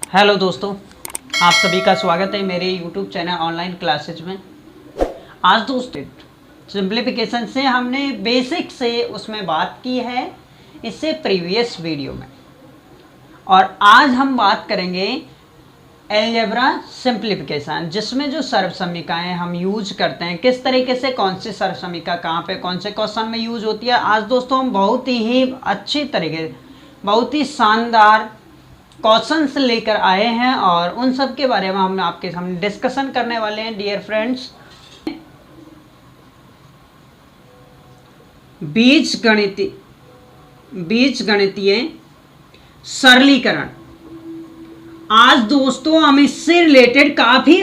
Hello दोस्तों, आप सभी का स्वागत है मेरे YouTube चैनल ऑनलाइन क्लासेज में। आज दोस्तों सिंप्लीफिकेशन से हमने बेसिक से उसमें बात की है इससे प्रीवियस वीडियो में, और आज हम बात करेंगे अलजेब्रा सिंप्लीफिकेशन, जिसमें जो सर्वसमीकाएं हम यूज करते हैं किस तरीके से, कौन सी सर्वसमीका कहाँ पे कौन से क्वेश्चन में यूज होती है। आज दोस्तों हम बहुत ही अच्छी तरीके, बहुत ही शानदार क्वेश्चंस लेकर आए हैं और उन सब के बारे में हम आपके सामने डिस्कशन करने वाले हैं। डियर फ्रेंड्स, बीजगणितीय सरलीकरण। आज दोस्तों हम इससे रिलेटेड काफी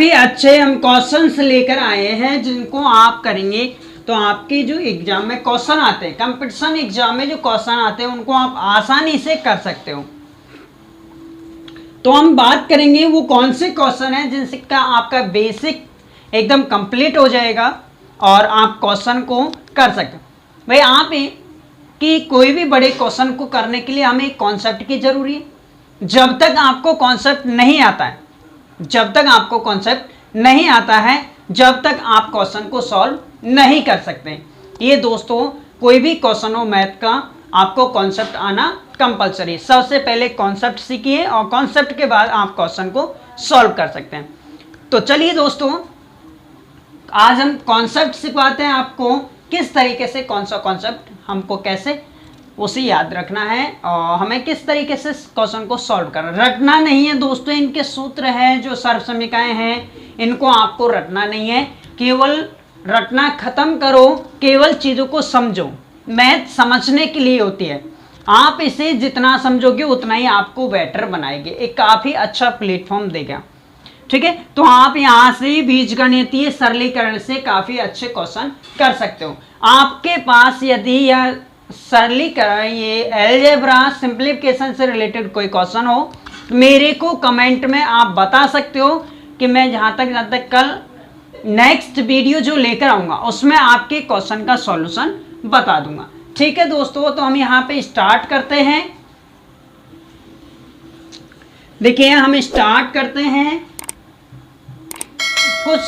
अच्छे हम क्वेश्चंस लेकर आए हैं, जिनको आप करेंगे तो आपके जो एग्जाम में क्वेश्चन आते हैं, कंपटीशन एग्जाम में जो क्वेश्चन आते हैं उनको आप आसानी से कर सकते हो। तो हम बात करेंगे वो कौन से क्वेश्चन हैं जिनसे का आपका बेसिक एकदम कंप्लीट हो जाएगा और आप क्वेश्चन को कर सकते हो। भाई आप कि कोई भी बड़े क्वेश्चन को करने के लिए हमें एक कॉन्सेप्ट की जरूरी है। जब तक आपको कॉन्सेप्ट नहीं आता है, जब तक आप क्वेश्चन को सॉल्व नहीं कर सकते। ये दोस्तों कोई भी क्वेश्चन हो मैथ का, आपको कॉन्सेप्ट आना कंपलसरी। सबसे पहले कॉन्सेप्ट सीखिए और कॉन्सेप्ट के बाद आप क्वेश्चन को सॉल्व कर सकते हैं। तो चलिए दोस्तों, आज हम कॉन्सेप्ट सिखवाते हैं आपको किस तरीके से कौन सा कॉन्सेप्ट हमको कैसे उसे याद रखना है और हमें किस तरीके से क्वेश्चन को सॉल्व करना। रटना नहीं है दोस्तों, इनके सूत्र हैं जो सर्वसमीकाएं हैं, इनको आपको रटना नहीं है, केवल रटना खत्म करो, केवल चीज़ों को समझो। मैथ समझने के लिए होती है, आप इसे जितना समझोगे उतना ही आपको बेटर बनाएगी, एक काफ़ी अच्छा प्लेटफॉर्म देगा। ठीक है, तो आप यहाँ से बीजगणितीय सरलीकरण से काफ़ी अच्छे क्वेश्चन कर सकते हो। आपके पास यदि यह सरलीकरण, ये अलजेब्रा सिंप्लीफिकेशन से रिलेटेड कोई क्वेश्चन हो, मेरे को कमेंट में आप बता सकते हो कि मैं जहाँ तक कल नेक्स्ट वीडियो जो लेकर आऊँगा उसमें आपके क्वेश्चन का सॉल्यूशन बता दूंगा। ठीक है दोस्तों, तो हम यहाँ पे स्टार्ट करते हैं। देखिए हम स्टार्ट करते हैं कुछ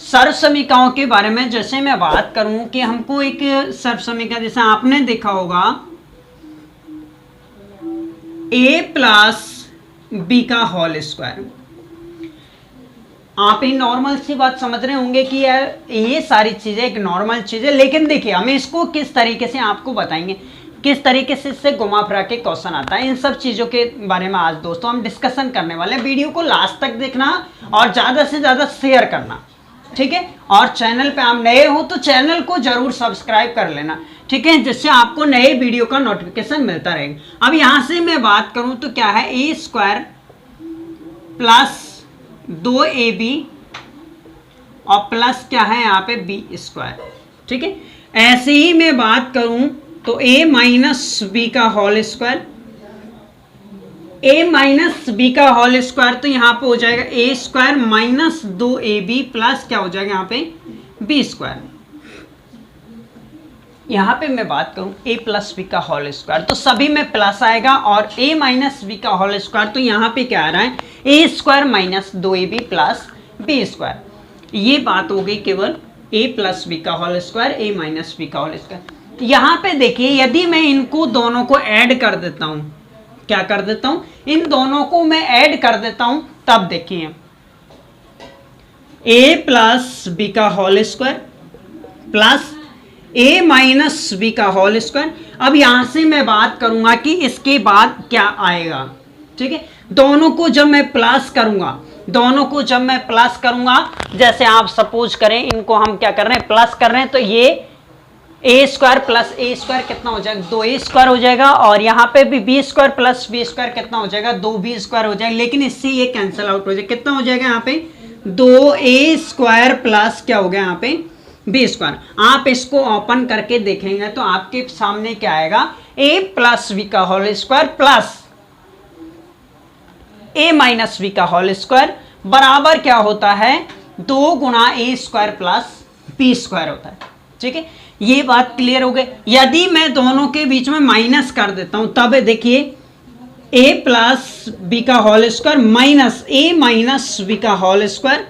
सर्वसमीकाओं के बारे में। जैसे मैं बात करूं कि हमको एक सर्वसमीका, जैसे आपने देखा होगा a प्लस बी का होल स्क्वायर। आप ये नॉर्मल सी बात समझ रहे होंगे कि यार ये सारी चीजें एक नॉर्मल चीज है, लेकिन देखिए हम इसको किस तरीके से आपको बताएंगे, किस तरीके से इससे घुमा फिरा के क्वेश्चन आता है। इन सब चीज़ों के बारे में आज दोस्तों हम डिस्कशन करने वाले हैं। वीडियो को लास्ट तक देखना और ज़्यादा से ज़्यादा शेयर करना, ठीक है। और चैनल पे आप नए हो तो चैनल को जरूर सब्सक्राइब कर लेना, ठीक है, जिससे आपको नए वीडियो का नोटिफिकेशन मिलता रहेगा। अब यहाँ से मैं बात करूँ तो क्या है, ए स्क्वायर प्लस 2ab और प्लस क्या है यहाँ पे बी स्क्वायर, ठीक है। ऐसे ही मैं बात करूँ तो a माइनस बी का whole square, a minus b का होल स्क्वायर, तो यहाँ पे हो जाएगा a square minus 2ab plus क्या हो जाएगा यहाँ पे b स्क्वायर। यहाँ पे मैं बात करूँ a प्लस बी का होल स्क्वायर तो सभी में प्लस आएगा, और a माइनस बी का होल स्क्वायर तो यहाँ पे क्या आ रहा है, a square minus 2ab plus b square. ये बात हो गई केवल a प्लस बी का whole square, a minus b का होल स्क्वायर। यहाँ पे देखिए यदि मैं इनको दोनों को ऐड कर देता हूँ, क्या कर देता हूँ, इन दोनों को मैं ऐड कर देता हूँ, तब देखिए a प्लस बी का whole square plus a minus b का होल स्क्वायर। अब यहाँ से मैं बात करूंगा कि इसके बाद क्या आएगा, ठीक है। दोनों को जब मैं प्लस करूंगा, जैसे आप सपोज करें इनको हम क्या कर रहे हैं, प्लस कर रहे हैं, तो ये ए स्क्वायर प्लस ए स्क्वायर कितना हो जाएगा, 2a स्क्वायर हो जाएगा, और यहाँ पे भी b square plus B square कितना हो जाएगा, 2b स्क्वायर हो जाएगा। लेकिन इससे ये कैंसिल आउट हो जाएगा, कितना हो जाएगा यहाँ पे 2a स्क्वायर प्लस क्या हो गया यहाँ पे b स्क्वायर। आप इसको ओपन करके देखेंगे तो आपके सामने क्या आएगा, a प्लस बी का whole square plus a minus b का होल स्क्वायर बराबर क्या होता है, 2 गुणा a square plus b square होता है, ठीक है। ये बात क्लियर हो गई। यदि मैं दोनों के बीच में माइनस कर देता हूं, तब देखिए ए प्लस बी का होल स्क्वायर माइनस ए माइनस बी का होल स्क्वायर।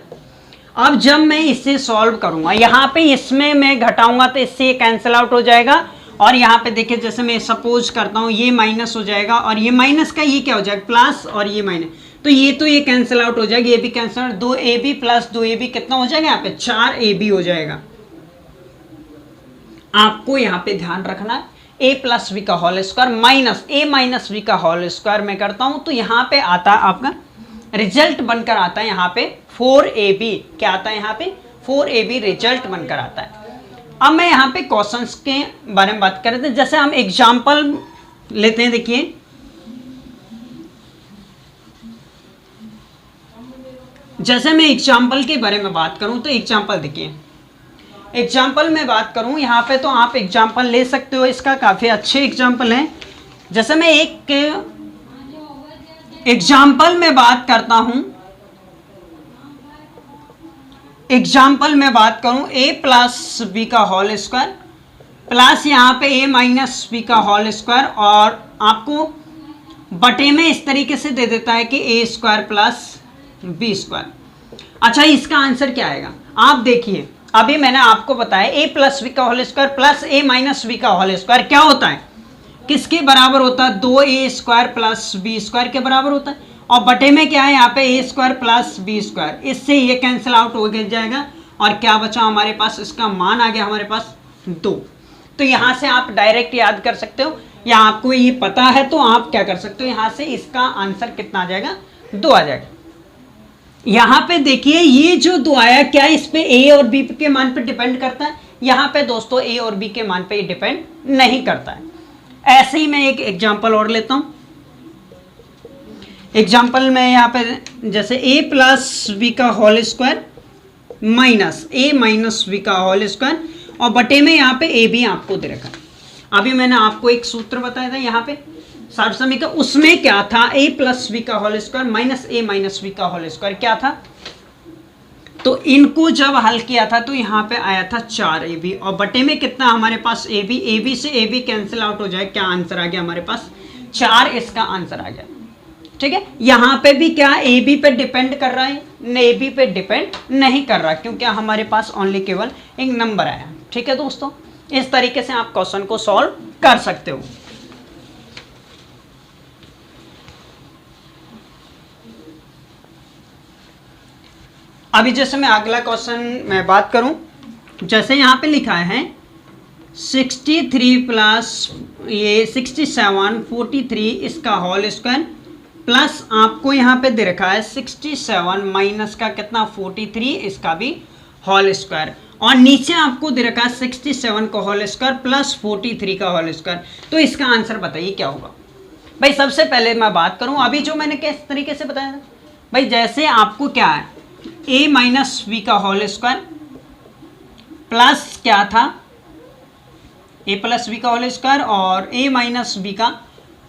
अब जब मैं इसे सॉल्व करूंगा, यहाँ पे इसमें मैं घटाऊंगा तो इससे ये कैंसिल आउट हो जाएगा, और यहाँ पे देखिए जैसे मैं सपोज करता हूँ ये माइनस हो जाएगा और ये माइनस का ये क्या हो जाएगा प्लस, और ये माइनस, तो ये कैंसिल आउट हो जाएगा, ये भी cancel out, 2ab plus 2ab कितना हो जाएगा यहाँ पे 4ab हो जाएगा। आपको यहाँ पे ध्यान रखना a प्लस बी का whole square minus a minus b का होल स्क्वायर मैं करता हूं तो यहाँ पे आता है आपका रिजल्ट बनकर आता है यहाँ पे 4ab, क्या आता है यहाँ पे 4ab रिजल्ट बनकर आता है। अब मैं यहाँ पे क्वेश्चंस के बारे में बात कर रहे थे, जैसे हम एग्जाम्पल लेते हैं। देखिए जैसे मैं एग्जाम्पल के बारे में बात करूं तो एग्जाम्पल देखिए, एग्जाम्पल में बात करूं यहाँ पे तो आप एग्जाम्पल ले सकते हो, इसका काफ़ी अच्छे एग्जाम्पल हैं। जैसे मैं एक एग्जाम्पल में बात करता हूं, एग्जाम्पल में बात करूं a प्लस बी का होल स्क्वायर प्लस यहाँ पे a माइनस बी का होल स्क्वायर, और आपको बटे में इस तरीके से दे देता है कि a square plus B square. अच्छा इसका आंसर क्या आएगा आप देखिए, अभी मैंने आपको बताया a प्लस बी का whole square plus a minus b का होल स्क्वायर क्या होता है, किसके बराबर होता है 2a square plus B square के बराबर होता है, और बटे में क्या है यहाँ पे a square plus B square, इससे ये कैंसिल आउट हो जाएगा और क्या बचा हमारे पास, इसका मान आ गया हमारे पास 2। तो यहाँ से आप डायरेक्ट याद कर सकते हो, या आपको ये पता है तो आप क्या कर सकते हो, यहाँ से इसका आंसर कितना आ जाएगा 2 आ जाएगा। यहाँ पे देखिए ये जो 2 आया क्या इस पे a और b के मान पे डिपेंड करता है, यहाँ पे दोस्तों a और b के मान पे डिपेंड नहीं करता है। ऐसे ही मैं एक एग्जांपल और लेता हूँ। एग्जांपल में यहाँ पे जैसे a प्लस बी का whole square minus a minus b का होल स्क्वायर, और बटे में यहाँ पे a भी आपको दे रखा है। अभी मैंने आपको एक सूत्र बताया था यहाँ पे साठ समीकरण, उसमें क्या था a प्लस बी का whole square minus a minus b का होल स्क्वायर क्या था, तो इनको जब हल किया था तो यहाँ पे आया था 4ab, और बटे में कितना हमारे पास ab से ab कैंसिल आउट हो जाए, क्या आंसर आ गया हमारे पास 4, इसका आंसर आ गया। ठीक है, यहाँ पे भी क्या ab पे डिपेंड कर रहा है, ab पे डिपेंड नहीं कर रहा क्योंकि हमारे पास ओनली केवल एक नंबर आया। ठीक है दोस्तों, इस तरीके से आप क्वेश्चन को सॉल्व कर सकते हो। अभी जैसे मैं अगला क्वेश्चन में बात करूं, जैसे यहाँ पे लिखा है 63 प्लस ये 67 43 इसका होल स्क्वायर प्लस आपको यहाँ पे दे रखा है 67 माइनस का कितना 43 इसका भी होल स्क्वायर, और नीचे आपको दे रखा है 67 का होल स्क्वायर प्लस 43 का होल स्क्वायर। तो इसका आंसर बताइए क्या होगा। भाई सबसे पहले मैं बात करूं अभी जो मैंने किस तरीके से बताया था, भाई जैसे आपको क्या है a माइनस बी का होल स्क्वायर प्लस क्या था a प्लस बी का होल स्क्वायर और a माइनस बी का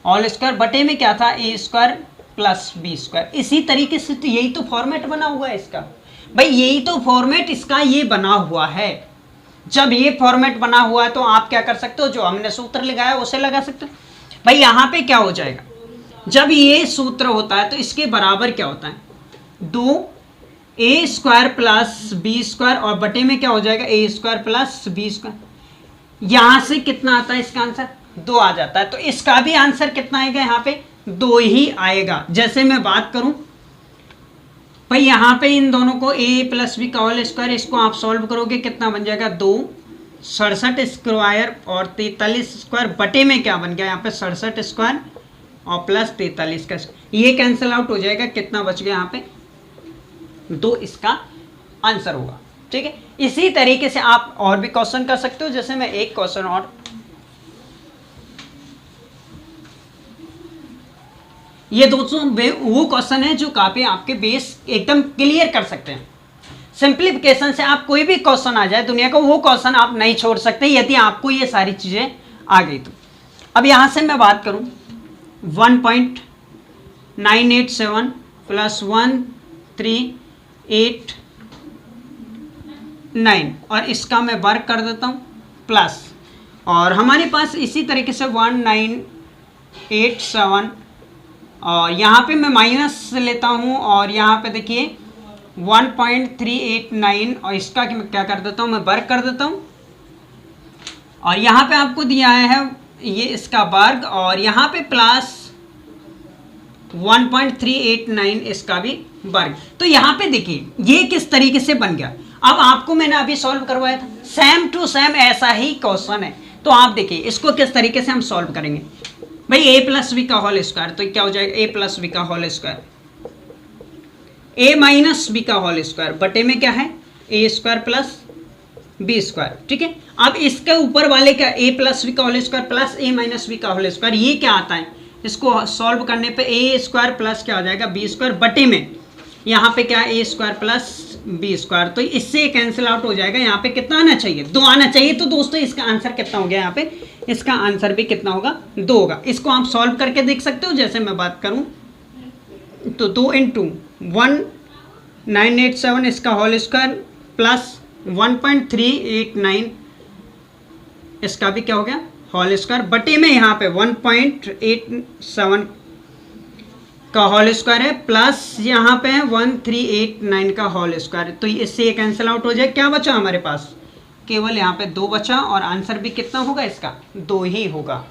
होल स्क्वायर बटे में क्या था a square plus B square. इसी तरीके से तो यही तो फॉर्मेट बना हुआ है इसका, भाई यही तो फॉर्मेट इसका ये बना हुआ है। जब ये फॉर्मेट बना हुआ है तो आप क्या कर सकते हो, जो हमने सूत्र लगाया उसे लगा सकते हो। भाई यहाँ पे क्या हो जाएगा, जब ये सूत्र होता है तो इसके बराबर क्या होता है 2a square plus B square, और बटे में क्या हो जाएगा a square plus B square. यहां से कितना आता है इसका आंसर 2 आ जाता है, तो इसका भी आंसर कितना आएगा यहाँ पे 2 ही आएगा। जैसे मैं बात करूं भाई यहाँ पे इन दोनों को a प्लस बी का होल स्क्वायर, इसको आप सॉल्व करोगे कितना बन जाएगा 2 67 स्क्वायर और 43 स्क्वायर बटे में क्या बन गया यहाँ पे 67 स्क्वायर और प्लस 43 का, ये कैंसिल आउट हो जाएगा, कितना बच गया यहाँ पे 2 इसका आंसर होगा। ठीक है, इसी तरीके से आप और भी क्वेश्चन कर सकते हो। जैसे मैं एक क्वेश्चन और, ये दोस्तों वो क्वेश्चन है जो काफी आपके बेस एकदम क्लियर कर सकते हैं। सिंप्लीफिकेशन से आप कोई भी क्वेश्चन आ जाए दुनिया का, वो क्वेश्चन आप नहीं छोड़ सकते यदि आपको ये सारी चीजें आ गई तो। अब यहां से मैं बात करूं 1.987 प्लस 1389 और इसका मैं वर्क कर देता हूं प्लस, और हमारे पास इसी तरीके से 1987 और यहाँ पे मैं माइनस लेता हूँ और यहाँ पे देखिए 1.389 और इसका मैं क्या कर देता हूँ, मैं वर्ग कर देता हूँ। और यहाँ पे आपको दिया है ये इसका वर्ग और यहाँ पे प्लस 1.389 इसका भी वर्ग। तो यहाँ पे देखिए ये किस तरीके से बन गया। अब आपको मैंने अभी सॉल्व करवाया था, सेम टू सेम ऐसा ही क्वेश्चन है। तो आप देखिए इसको किस तरीके से हम सॉल्व करेंगे। भाई ए प्लस बी का होल स्क्वायर, तो क्या हो जाएगा ए प्लस बी का होल स्क्वायर, ए माइनस बी का होल स्क्वायर बटे में क्या है A square plus B square. ठीक है, अब इसके ऊपर वाले का ए प्लस बी का whole square plus a minus b का होल स्क्वायर, ये क्या आता है, इसको सॉल्व करने पे ए स्क्वायर प्लस क्या हो जाएगा बी स्क्वायर बटे में यहाँ पे क्या ए स्क्वायर प्लस बी स्क्वायर। तो इससे कैंसिल आउट हो जाएगा। यहाँ पे कितना आना चाहिए, 2 आना चाहिए। तो दोस्तों इसका आंसर कितना हो गया, यहाँ पे इसका आंसर भी कितना होगा, 2 होगा। इसको आप सॉल्व करके देख सकते हो। जैसे मैं बात करूं तो 2 इंटू 1987 इसका होल स्क्वायर प्लस 1.389 इसका भी क्या हो गया होल स्क्वायर बटे में यहाँ पे 1.87 का होल स्क्वायर है प्लस यहाँ पे 1389 का होल स्क्वायर। तो इससे ये कैंसिल आउट हो जाए। क्या बचा हमारे पास, केवल यहाँ पे 2 बचा और आंसर भी कितना होगा इसका 2 ही होगा।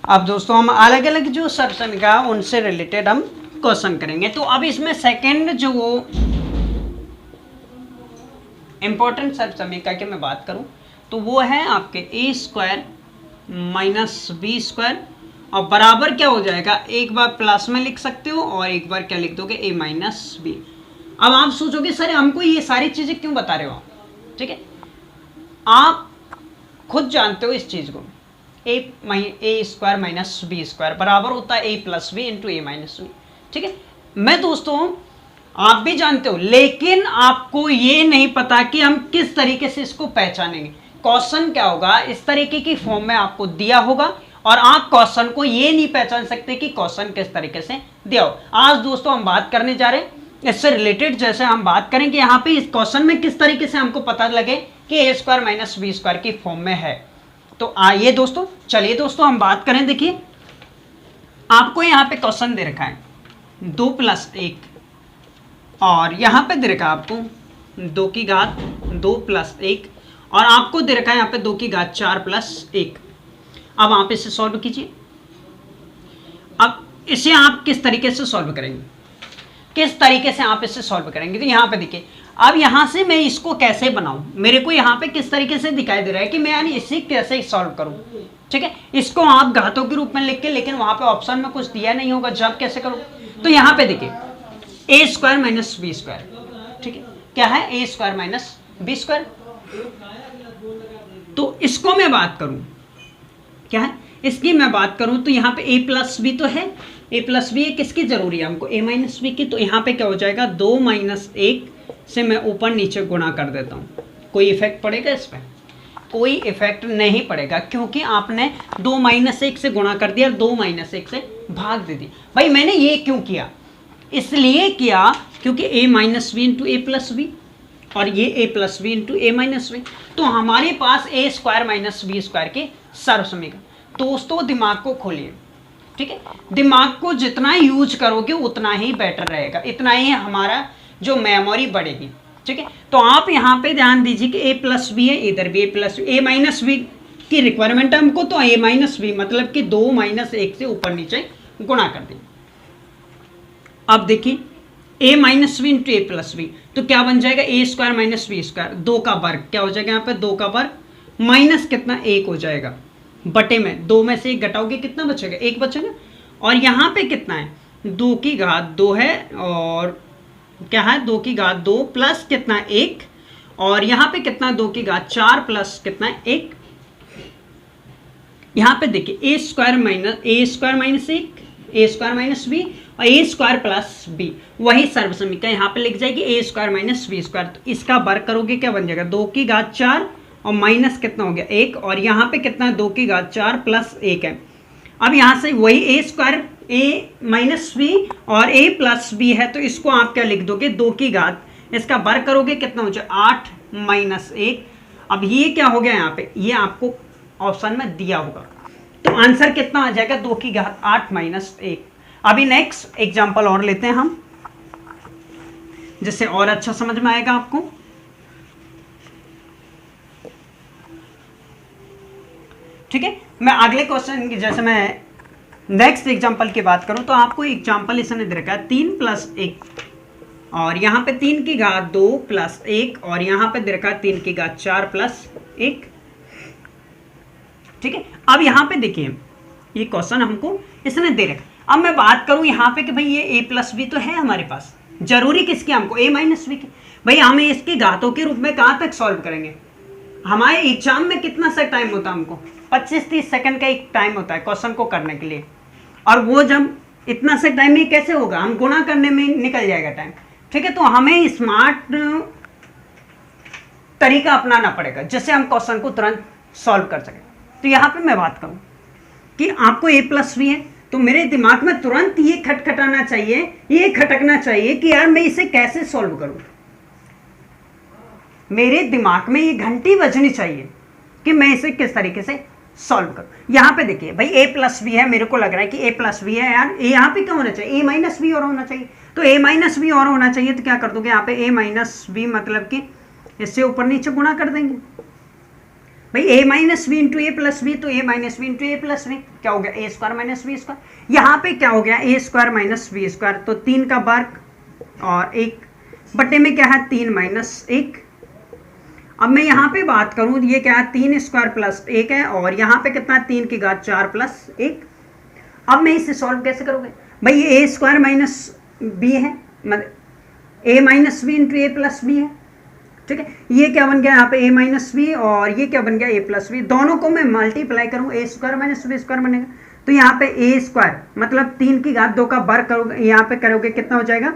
अब दोस्तों हम अलग अलग जो सर्वसमीका उनसे रिलेटेड हम क्वेश्चन करेंगे। तो अब इसमें सेकंड जो इंपॉर्टेंट सर्वसमीका की मैं बात करूं तो वो है आपके ए स्क्वायर माइनस बी स्क्वायर और बराबर क्या हो जाएगा, एक बार प्लस में लिख सकते हो और एक बार क्या लिख दोगे ए माइनस बी। अब आप सोचोगे सर हमको ये सारी चीजें क्यों बता रहे हो आप, ठीक है, आप खुद जानते हो इस चीज को, ए स्क्वायर माइनस बी स्क्वायर बराबर होता है ए plus b into a minus B. ठीक है, मैं दोस्तों आप भी जानते हो, लेकिन आपको ये नहीं पता कि हम किस तरीके से इसको पहचानेंगे। क्वेश्चन क्या होगा, इस तरीके की फॉर्म में आपको दिया होगा और आप क्वेश्चन को ये नहीं पहचान सकते कि क्वेश्चन किस तरीके से दिया हो। आज दोस्तों हम बात करने जा रहे हैं इससे रिलेटेड, जैसे हम बात करेंगे यहाँ पे इस क्वेश्चन में किस तरीके से हमको पता लगे कि ए स्क्वायर माइनस बी स्क्वायर की फॉर्म में है। तो आइए दोस्तों, चलिए दोस्तों हम बात करें। देखिए आपको यहाँ पे क्वेश्चन दे रखा है 2 + 1 और यहाँ पे दे रखा है आपको 2 की घात 2 + 1 और आपको दे रखा है यहाँ पे 2 की घात 4 + 1। अब आप इसे सॉल्व कीजिए। अब इसे आप किस तरीके से सॉल्व करेंगे, किस तरीके से आप इसे सॉल्व करेंगे। तो यहाँ पे देखिए, अब यहाँ से मैं इसको कैसे बनाऊं, मेरे को यहाँ पे किस तरीके से दिखाई दे रहा है कि मैं यानी इसे कैसे सॉल्व करूं। ठीक है, इसको आप घातों के रूप में लिख के, लेकिन वहां पे ऑप्शन में कुछ दिया नहीं होगा, जब कैसे करूं। तो यहाँ पे देखिए A square minus b square, ठीक है, क्या है A square minus b square. तो इसको मैं बात करूं, क्या है इसकी मैं बात करूं तो यहाँ पे ए प्लस बी तो है, ए प्लस बी किसकी जरूरी है हमको, ए माइनस बी की। तो यहाँ पे क्या हो जाएगा 2 - 1 से मैं ऊपर नीचे गुणा कर देता हूँ। कोई इफेक्ट पड़ेगा इस पर, कोई इफेक्ट नहीं पड़ेगा, क्योंकि आपने 2 - 1 से गुणा कर दिया, 2 - 1 से भाग दे दी। भाई मैंने ये क्यों किया, इसलिए किया क्योंकि a minus b into a plus B और ये a plus b into a minus b. तो हमारे पास a square minus b square की सर्वसमीकरण। दोस्तों दिमाग को खोलिए, ठीक है, दिमाग को जितना यूज करोगे उतना ही बेटर रहेगा, इतना ही हमारा जो मेमोरी बढ़ेगी। ठीक है, तो आप यहाँ पे ध्यान दीजिए कि a प्लस बी है, इधर भी a plus a minus b की रिक्वायरमेंट है हमको, तो a माइनस बी मतलब कि 2 माइनस 1 से ऊपर नीचे गुणा कर दें। अब देखिए a minus b into a plus b, तो क्या बन जाएगा a square minus b square, 2 का वर्ग क्या हो जाएगा यहाँ पे 2 का वर्ग माइनस कितना 1 हो जाएगा, बटे में 2 में से 1 घटाओगे कितना बचेगा 1 बचेगा। और यहाँ पे कितना है 2 की घात 2 है, और क्या है 2 की घात 2 प्लस कितना 1, और यहाँ पे कितना 2 की घात 4 प्लस कितना 1। यहाँ पे देखिए A square minus 1 A square minus B और ए स्क्वायर प्लस बी, वही सर्वसमीकरण यहाँ पे लिख जाएगी ए स्क्वायर माइनस बी स्क्वायर। तो इसका वर्ग करोगे क्या बन जाएगा 2 की घात 4 और माइनस कितना हो गया 1, और यहाँ पे कितना 2 की घात 4 प्लस 1 है। अब यहाँ से वही ए स्क्वायर ए माइनस बी और ए प्लस बी है, तो इसको आप क्या लिख दोगे 2 की घात, इसका वर्ग करोगे कितना हो जाए 8 माइनस 1। अब ये क्या हो गया यहाँ पे, ये आपको ऑप्शन में दिया होगा, तो आंसर कितना आ जाएगा 2 की घात 8 माइनस 1। अभी नेक्स्ट एग्जांपल और लेते हैं हम, जिससे और अच्छा समझ में आएगा आपको। ठीक है, मैं अगले क्वेश्चन की, जैसे मैं नेक्स्ट एग्जांपल की बात करूं, तो आपको एग्जांपल इसने दे रखा है 3 प्लस 1, और यहाँ पे 3 की घात 2 प्लस 1, और यहाँ पे दे रखा है 3 की घात 4 प्लस 1। ठीक है, अब यहाँ पे देखिए ये क्वेश्चन हमको इसने दे रखा। अब मैं बात करूं यहाँ पे कि भाई ये a प्लस बी तो है हमारे पास, जरूरी किसकी हमको a माइनस बी की। भाई हमें इसके घातों के रूप में कहाँ तक सॉल्व करेंगे, हमारे एग्जाम में कितना सा टाइम होता है हमको 25-30 सेकंड का एक टाइम होता है क्वेश्चन को करने के लिए, और वो जब इतना से टाइम में कैसे होगा, हम गुणा करने में निकल जाएगा टाइम। ठीक है, तो हमें स्मार्ट तरीका अपनाना पड़ेगा जिससे हम क्वेश्चन को तुरंत सॉल्व कर सकें। तो यहाँ पे मैं बात करूँ कि आपको a प्लस बी है, तो मेरे दिमाग में तुरंत ये खटखटाना चाहिए, ये खटकना चाहिए कि यार मैं इसे कैसे सॉल्व करूं। मेरे दिमाग में ये घंटी बजनी चाहिए कि मैं इसे किस तरीके से सॉल्व करूं। यहाँ पे देखिए भाई a प्लस बी है, मेरे को लग रहा है कि a प्लस बी है यार, यहाँ पे क्या होना चाहिए a माइनस बी और होना चाहिए, तो a माइनस बी और होना चाहिए, तो क्या कर दोगे यहाँ पे a माइनस बी मतलब कि इससे ऊपर नीचे गुणा कर देंगे। भाई a minus b into a plus b, तो a minus b into a plus b क्या हो गया a square minus b square. यहाँ पे क्या हो गया a square minus b square, तो 3 का वर्ग और 1 बटे में क्या है 3 माइनस 1। अब मैं यहाँ पे बात करूँ, ये क्या है 3 स्क्वायर प्लस 1 है, और यहाँ पे कितना 3 की घात 4 प्लस 1। अब मैं इसे सॉल्व कैसे करोगे, भाई ये ए स्क्वायर माइनस बी है, मतलब ए minus b into a plus B है। ठीक है, ये क्या बन गया यहाँ पे a माइनस बी, और ये क्या बन गया a प्लस बी, दोनों को मैं मल्टीप्लाई करूँ a square minus b square बनेगा। तो यहाँ पे a स्क्वायर मतलब 3 की घात 2 का वर्ग करोगे, यहाँ पे करोगे कितना हो जाएगा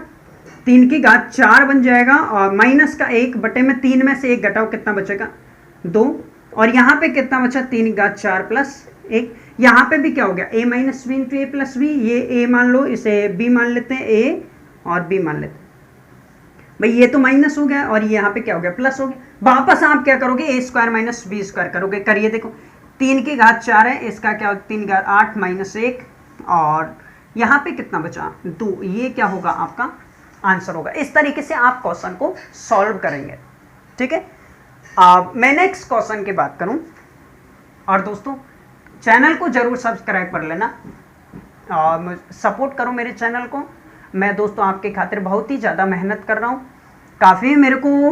3 की घात 4 बन जाएगा, और माइनस का 1 बटे में 3 में से 1 घटाओ कितना बचेगा 2, और यहाँ पे कितना बचा 3 की घात 4 प्लस 1। यहाँ पे भी क्या हो गया a minus b into a plus b, ये a मान लो, इसे b मान लेते हैं, a और b मान लेते हैं। भाई ये तो माइनस हो गया और यहाँ पे क्या हो गया प्लस हो गया। वापस आप क्या करोगे ए स्क्वायर माइनस बी स्क्वायर करोगे, करिए देखो 3 की घात 4 है, इसका क्या होगा 3 की घात 8 माइनस 1, और यहाँ पे कितना बचा 2, ये क्या होगा आपका आंसर होगा। इस तरीके से आप क्वेश्चन को सॉल्व करेंगे। ठीक है, मैं नेक्स्ट क्वेश्चन की बात करूँ, और दोस्तों चैनल को जरूर सब्सक्राइब कर लेना और सपोर्ट करो मेरे चैनल को। मैं दोस्तों आपके खातिर बहुत ही ज़्यादा मेहनत कर रहा हूँ, काफ़ी मेरे को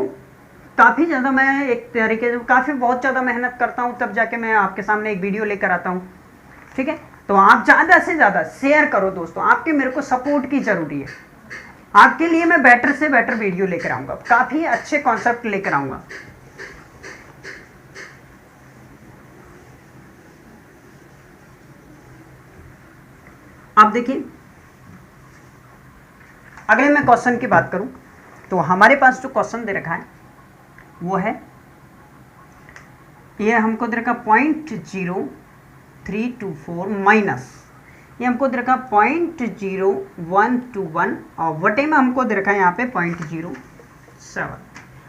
काफ़ी ज़्यादा, मैं एक तरीके से बहुत ज़्यादा मेहनत करता हूँ, तब जाके मैं आपके सामने एक वीडियो लेकर आता हूँ। ठीक है, तो आप ज़्यादा से ज़्यादा शेयर करो दोस्तों, आपके मेरे को सपोर्ट की ज़रूरी है। आपके लिए मैं बेटर से बेटर वीडियो लेकर आऊँगा, काफ़ी अच्छे कॉन्सेप्ट लेकर आऊँगा। आप देखिए अगले मैं क्वेश्चन की बात करूं, तो हमारे पास जो क्वेश्चन दे रखा है वो है, ये हमको दे रखा 0.0324 माइनस, ये हमको दे रखा 0.0121, और वटे में हमको दे रखा है यहाँ पे 0.07।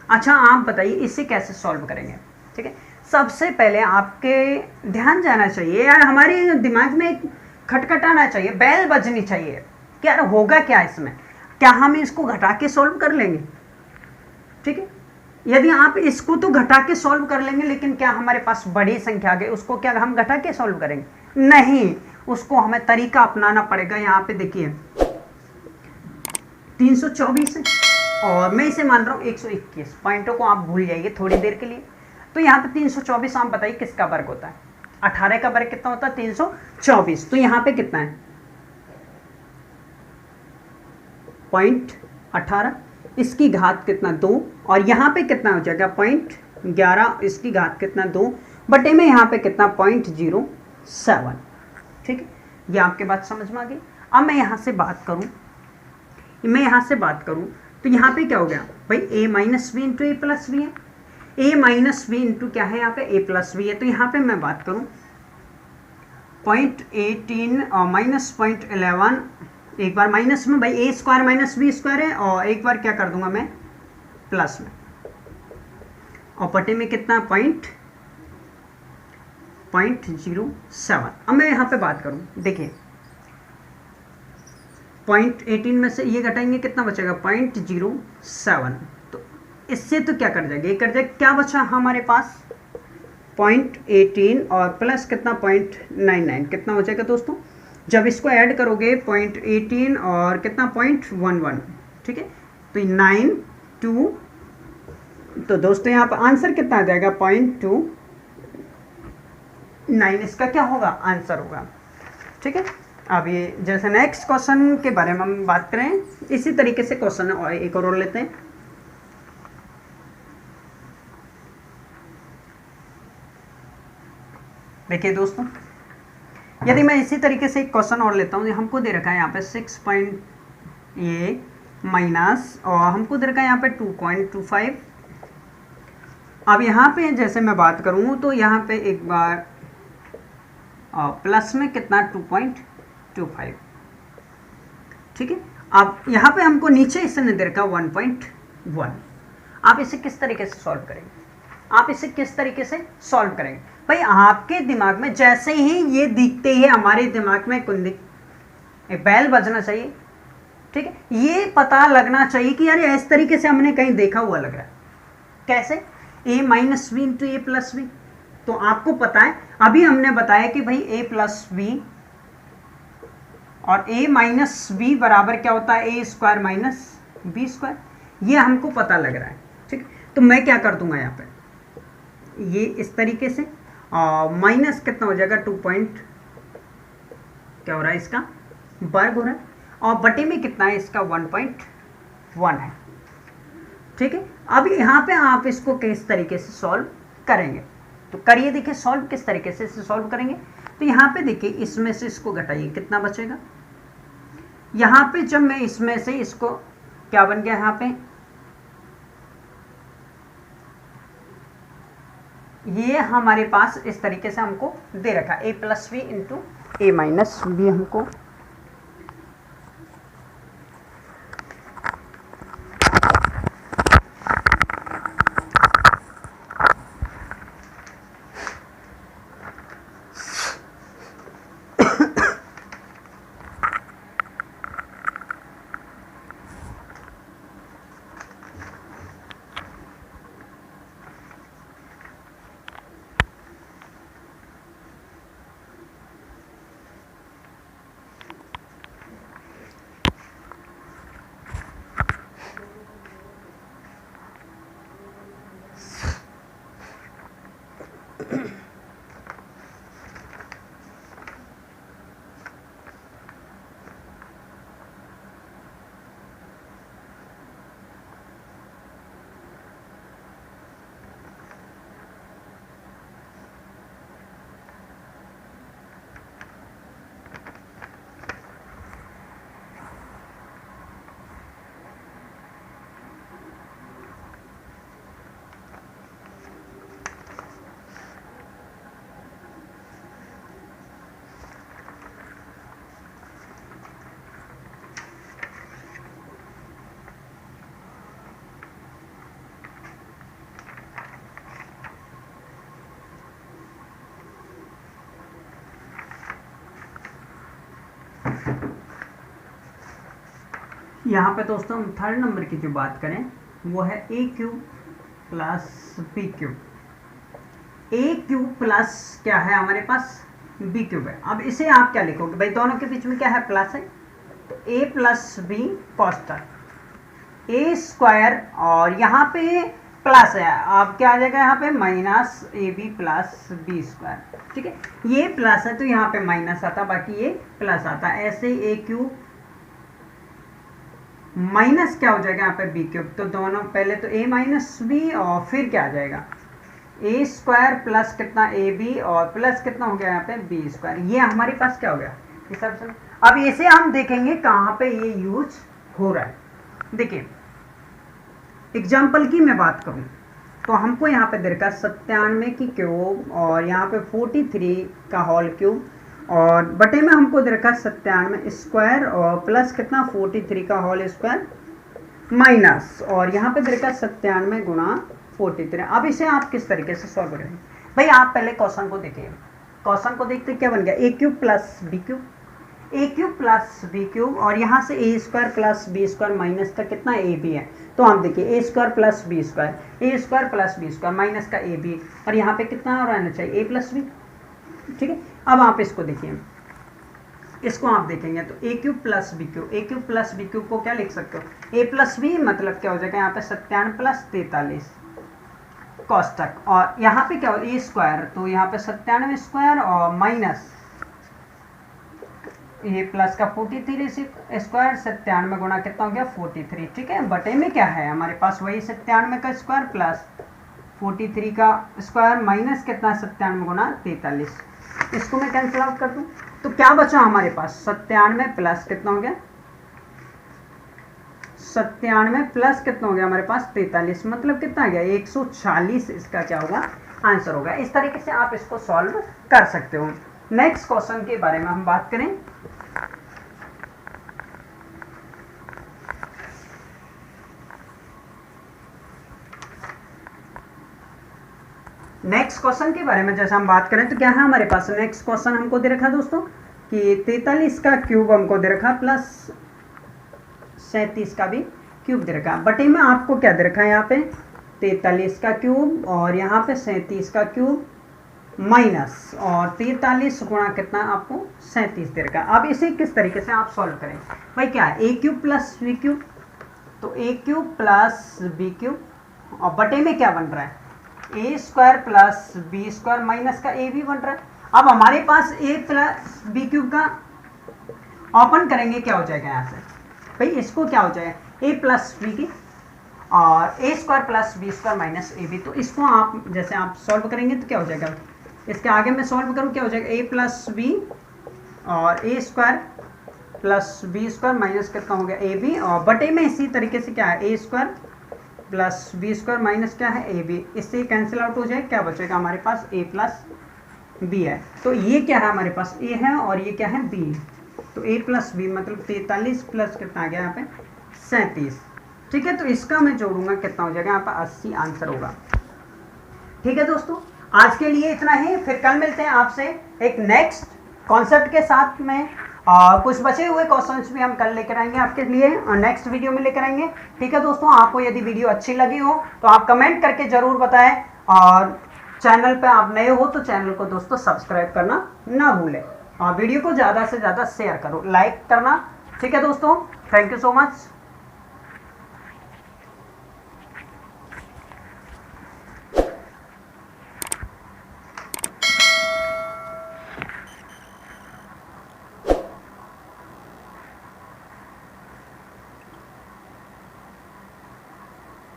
अच्छा आप बताइए इसे कैसे सॉल्व करेंगे। ठीक है, सबसे पहले आपके ध्यान जाना चाहिए यार, हमारे दिमाग में एक खटखटाना चाहिए, बैल बजनी चाहिए कि यार होगा क्या इसमें, क्या हम इसको घटा के सॉल्व कर लेंगे। ठीक है, यदि आप इसको तो घटा के सॉल्व कर लेंगे, लेकिन क्या हमारे पास बड़ी संख्या आ गई, उसको क्या हम घटा के सॉल्व करेंगे? नहीं, उसको हमें तरीका अपनाना पड़ेगा। यहाँ पे देखिए 324 है और मैं इसे मान रहा हूँ 121। पॉइंटों को आप भूल जाइए थोड़ी देर के लिए। तो यहाँ पे 324 आप बताइए किसका वर्ग होता है? 18 का वर्ग कितना होता है? 324। तो यहाँ पे कितना है? 0.18, इसकी घात कितना? 2। और यहाँ पे कितना हो जाएगा? 0.11, इसकी घात कितना? 2 बटे में यहाँ पे कितना? 0.07। ठीक है, ये आपके बात समझ में आ गई। अब मैं यहाँ से बात करूँ, तो यहाँ पे क्या हो गया भाई? a minus v into a plus v है। a माइनस वी इंटू क्या है यहाँ पे? a प्लस वी है। तो यहाँ पे मैं बात करूँ 0.18 और माइनस 0.11, एक बार माइनस में भाई a square minus b square है, और एक बार क्या कर दूंगा मैं? प्लस में, और बटे में कितना? 0.07। अब मैं यहाँ पे बात करूँ, देखिए 0.18 में से ये घटाएंगे कितना बचेगा? 0.07। तो इससे तो क्या कर जाएगा? ये कर जाएगा, क्या बचा हमारे पास? 0.18 और प्लस कितना? 0.99। कितना हो जाएगा दोस्तों? जब इसको ऐड करोगे 0.18 और कितना? 0.11। ठीक है, तो 9.2। तो दोस्तों यहाँ पर आंसर कितना आ जाएगा? 0.29 इसका क्या होगा? आंसर होगा। ठीक है, अब ये जैसे नेक्स्ट क्वेश्चन के बारे में हम बात करें, इसी तरीके से क्वेश्चन और एक और लेते हैं। देखिए दोस्तों, यदि मैं इसी तरीके से एक क्वेश्चन और लेता हूँ, हमको दे रखा है यहाँ पे 6 ये माइनस, और हमको दे रखा है यहाँ पे 2.25। अब यहाँ पे जैसे मैं बात करूँ तो यहाँ पे एक बार प्लस में कितना? 2.25। ठीक है, अब यहाँ पे हमको नीचे इसने दे रखा 1.1। आप इसे किस तरीके से सॉल्व करेंगे? भाई आपके दिमाग में जैसे ही ये दिखते ही हमारे दिमाग में कुंडी एक बैल बजना चाहिए। ठीक है, ये पता लगना चाहिए कि यार इस तरीके से हमने कहीं देखा हुआ लग रहा है। कैसे? a minus v into a plus v. तो आपको पता है, अभी हमने बताया कि भाई a प्लस वी और a माइनस वी बराबर क्या होता है? a square minus b square. ये हमको पता लग रहा है। ठीक, तो मैं क्या कर दूंगा यहाँ पे? ये इस तरीके से माइनस कितना हो जाएगा? 2 क्या हो रहा है? इसका वर्ग हो रहा है, और बटे में कितना है? इसका 1.1 है। ठीक है, अब यहाँ पे आप इसको किस तरीके से सॉल्व करेंगे? तो करिए, देखिए सॉल्व किस तरीके से सॉल्व करेंगे। तो यहाँ पे देखिए, इसमें से इसको घटाइए, कितना बचेगा? यहाँ पे जब मैं इसमें से इसको, क्या बन गया यहाँ पे? ये हमारे पास इस तरीके से हमको दे रखा a plus v into a minus b. हमको यहाँ पे दोस्तों हम थर्ड नंबर की जो बात करें वो है a cube plus B cube, A cube plus क्या है हमारे पास बी क्यूब है। अब इसे आप क्या लिखोगे भाई, दोनों के बीच में क्या है प्लस है, तो ए प्लस बी कॉस्टर ए स्क्वायर, और यहाँ पे प्लस है, आप क्या आ जाएगा यहाँ पे माइनस ए बी प्लस बी स्क्वायर, ठीक है। ये प्लस है तो यहाँ पे माइनस आता, बाकी ये प्लस आता, ऐसे ए क्यूब माइनस क्या हो जाएगा यहाँ पे बी क्यूब, तो दोनों पहले तो ए माइनस बी और फिर क्या आ जाएगा ए स्क्वायर प्लस कितना ए बी और प्लस कितना हो गया यहाँ पे बी स्क्वायर। ये हमारे पास क्या हो गया इस सब से। अब इसे हम देखेंगे कहाँ पे ये यूज हो रहा है। देखिए एग्जाम्पल की मैं बात करूँ तो हमको यहाँ पे दे रखा 97 की क्यूब और यहाँ पे 43 का होल क्यूब, और बटे में हमको दे रखा 97 स्क्वायर और प्लस कितना 43 का होल स्क्वायर माइनस, और यहाँ पे दे रखा 97 गुणा 43। अब इसे आप किस तरीके से सॉल्व करेंगे भाई, आप पहले क्वेश्चन को देखिए, क्वेश्चन को देखते क्या बन गया, A cube plus B cube, A cube plus B cube, और यहाँ से A square plus B square minus का कितना ए बी है, तो हम देखिए A square plus B square, A square plus B square minus का ए बी, और यहाँ पे कितना रहना चाहिए ए प्लस बी, ठीक है। अब आप इसको देखिए, इसको आप देखेंगे तो A cube plus B cube, A cube plus B cube को क्या लिख सकते हो ए प्लस बी, मतलब क्या हो जाएगा यहाँ पे 97 प्लस 43 कोष्टक, और यहाँ पे क्या हो ए स्क्वायर, तो यहाँ पे 97 स्क्वायर और माइनस ये प्लस का 43 स्क्वायर, 97 गुणा कितना हो गया 43, ठीक है। बटे में क्या है हमारे पास वही 97 का स्क्वायर प्लस 43 का स्क्वायर माइनस कितना 97 गुणा 43, इसको मैं कैंसिल आउट कर दूं तो क्या बचा हमारे पास 97 प्लस कितना हो गया 97 प्लस कितना हो गया हमारे पास 43, मतलब कितना आ गया 140, इसका क्या होगा आंसर होगा। इस तरीके से आप इसको सॉल्व कर सकते हो। नेक्स्ट क्वेश्चन के बारे में हम बात करें, नेक्स्ट क्वेश्चन के बारे में जैसे हम बात करें तो क्या है हमारे पास, नेक्स्ट क्वेश्चन हमको दे रखा दोस्तों कि 43 का क्यूब हमको दे रखा प्लस 37 का भी क्यूब दे रखा, बटे में आपको क्या दे रखा है यहाँ पे 43 का क्यूब और यहाँ पे 37 का क्यूब माइनस, और 43 गुणा कितना आपको 37 दे रखा। अब इसे किस तरीके से आप सॉल्व करें भाई, क्या है A cube plus B cube, तो A cube plus B cube, और बटे में क्या बन रहा है A square plus B square minus का ए भी बन रहा है। अब हमारे पास ए प्लस बी क्यूब का ओपन करेंगे क्या हो जाएगा यहाँ से भाई, इसको क्या हो जाएगा ए प्लस बी की और A square plus B square minus A B, तो इसको आप जैसे आप सॉल्व करेंगे तो क्या हो जाएगा, इसके आगे मैं सॉल्व करूँ क्या हो जाएगा ए प्लस बी और A square plus B square minus कितना हो गया ए बी, और बटे में इसी तरीके से क्या है A square plus B square minus क्या है ए बी, इससे कैंसिल आउट हो जाए, क्या बचेगा हमारे पास ए प्लस बी है। तो ये क्या है हमारे पास ए है और ये क्या है बी, तो ए प्लस बी मतलब 43 प्लस कितना आ गया यहाँ पे 37, ठीक है। तो इसका मैं जोड़ूंगा कितना हो जाएगा यहाँ पे 80 आंसर होगा। ठीक है दोस्तों, आज के लिए इतना ही, फिर कल मिलते हैं आपसे एक नेक्स्ट कॉन्सेप्ट के साथ में, कुछ बचे हुए क्वेश्चंस भी हम कल लेकर आएंगे आपके लिए और नेक्स्ट वीडियो में लेकर आएंगे। ठीक है दोस्तों, आपको यदि वीडियो अच्छी लगी हो तो आप कमेंट करके जरूर बताएं, और चैनल पे आप नए हो तो चैनल को दोस्तों सब्सक्राइब करना ना भूलें, और वीडियो को ज़्यादा से ज़्यादा शेयर करो, लाइक करना। ठीक है दोस्तों, थैंक यू सो मच।